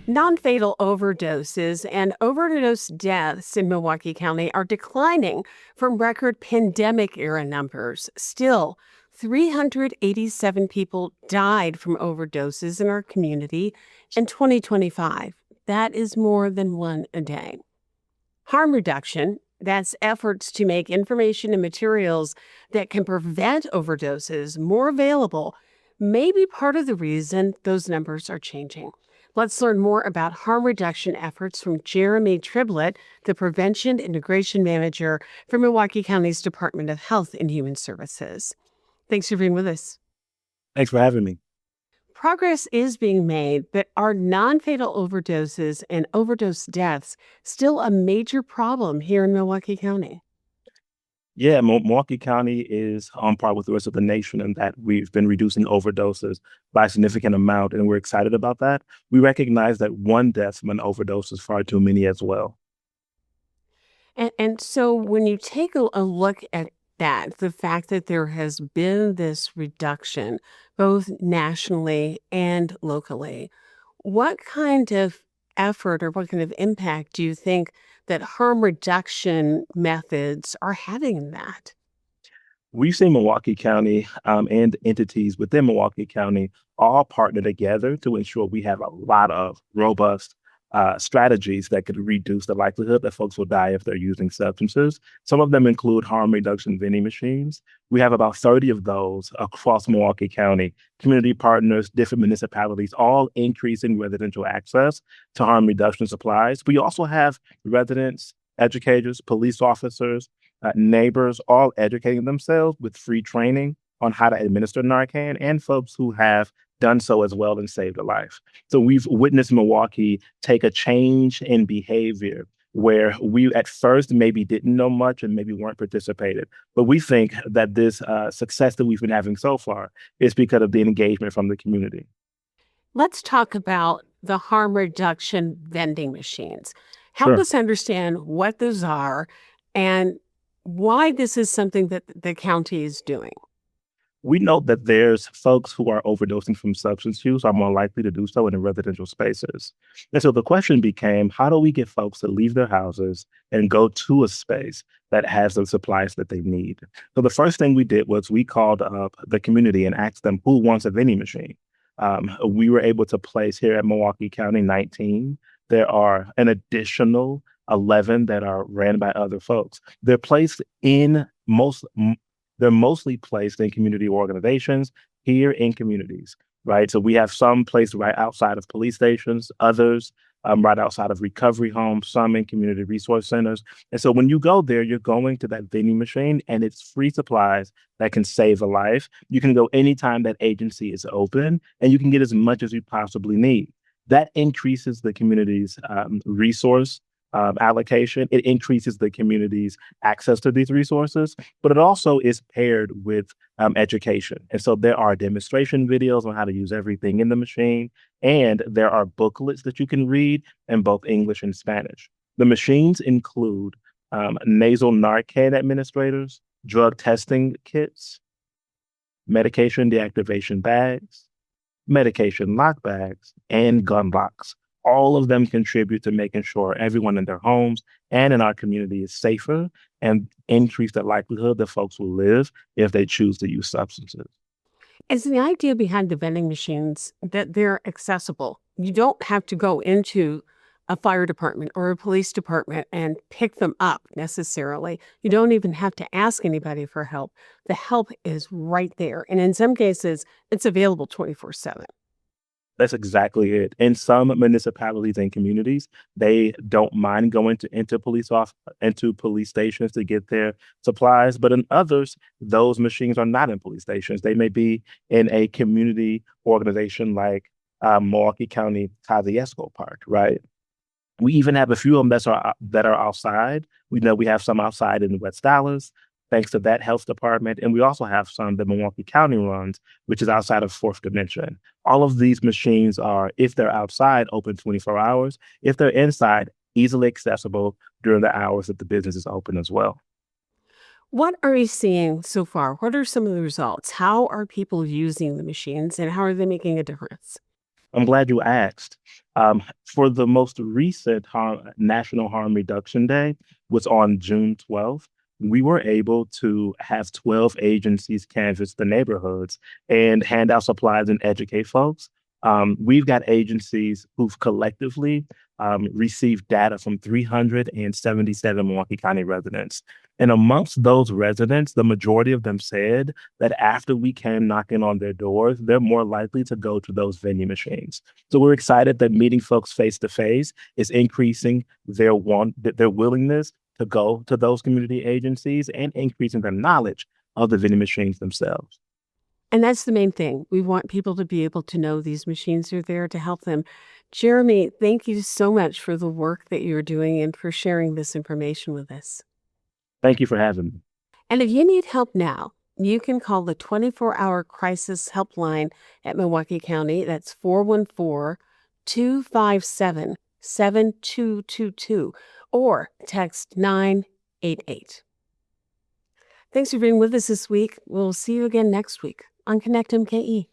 Non-fatal overdoses and overdose deaths in Milwaukee County are declining from record pandemic era numbers. Still, 387 people died from overdoses in our community in 2025. That is more than one a day. Harm reduction, that's efforts to make information and materials that can prevent overdoses more available, may be part of the reason those numbers are changing. Let's learn more about harm reduction efforts from Jeremy Triblett, the Prevention Integration Manager for Milwaukee County's Department of Health and Human Services. Thanks for being with us. Thanks for having me. Progress is being made, but are non-fatal overdoses and overdose deaths still a major problem here in Milwaukee County? Yeah, Milwaukee County is on par with the rest of the nation in that we've been reducing overdoses by a significant amount, and we're excited about that. We recognize that one death from an overdose is far too many as well. And so when you take a look at that, the fact that there has been this reduction, both nationally and locally, what kind of effort or what kind of impact do you think that harm reduction methods are having in that? We've seen Milwaukee County and entities within Milwaukee County all partner together to ensure we have a lot of robust strategies that could reduce the likelihood that folks will die if they're using substances. Some of them include harm reduction vending machines. We have about 30 of those across Milwaukee County, community partners, different municipalities, all increasing residential access to harm reduction supplies. We also have residents, educators, police officers, neighbors, all educating themselves with free training on how to administer Narcan, and folks who have done so as well and saved a life. So we've witnessed Milwaukee take a change in behavior where we at first maybe didn't know much and maybe weren't participated. But we think that this success that we've been having so far is because of the engagement from the community. Let's talk about the harm reduction vending machines. Help Sure. us understand what those are and why this is something that the county is doing. We know that there's folks who are overdosing from substance use are more likely to do so in residential spaces. And so the question became, how do we get folks to leave their houses and go to a space that has the supplies that they need? So the first thing we did was we called up the community and asked them who wants a vending machine. We were able to place here at Milwaukee County 19. There are an additional 11 that are ran by other folks. They're mostly placed in community organizations here in communities, right? So we have some placed right outside of police stations, others right outside of recovery homes, some in community resource centers. And so when you go there, you're going to that vending machine and it's free supplies that can save a life. You can go anytime that agency is open and you can get as much as you possibly need. That increases the community's resource allocation. It increases the community's access to these resources, but it also is paired with education. And so there are demonstration videos on how to use everything in the machine, and there are booklets that you can read in both English and Spanish. The machines include nasal Narcan administrators, drug testing kits, medication deactivation bags, medication lock bags, and gun locks. All of them contribute to making sure everyone in their homes and in our community is safer and increase the likelihood that folks will live if they choose to use substances. Is the idea behind the vending machines that they're accessible? You don't have to go into a fire department or a police department and pick them up necessarily. You don't even have to ask anybody for help. The help is right there. And in some cases, it's available 24/7. That's exactly it. In some municipalities and communities, they don't mind going into police stations to get their supplies, but in others, those machines are not in police stations. They may be in a community organization like Milwaukee County Kosciuszko Park, right? We even have a few of them that are outside. We know we have some outside in West Dallas, thanks to that health department. And we also have some that Milwaukee County runs, which is outside of Fourth Dimension. All of these machines are, if they're outside, open 24 hours. If they're inside, easily accessible during the hours that the business is open as well. What are you seeing so far? What are some of the results? How are people using the machines and how are they making a difference? I'm glad you asked. For the most recent National Harm Reduction Day was on June 12th. We were able to have 12 agencies canvass the neighborhoods and hand out supplies and educate folks. We've got agencies who've collectively received data from 377 Milwaukee County residents. And amongst those residents, the majority of them said that after we came knocking on their doors, they're more likely to go to those vending machines. So we're excited that meeting folks face to face is increasing their willingness to go to those community agencies and increasing their knowledge of the vending machines themselves. And that's the main thing. We want people to be able to know these machines are there to help them. Jeremy, thank you so much for the work that you're doing and for sharing this information with us. Thank you for having me. And if you need help now, you can call the 24-hour crisis helpline at Milwaukee County. That's 414-257-7222 or text 988. Thanks for being with us this week. We'll see you again next week on Connect MKE.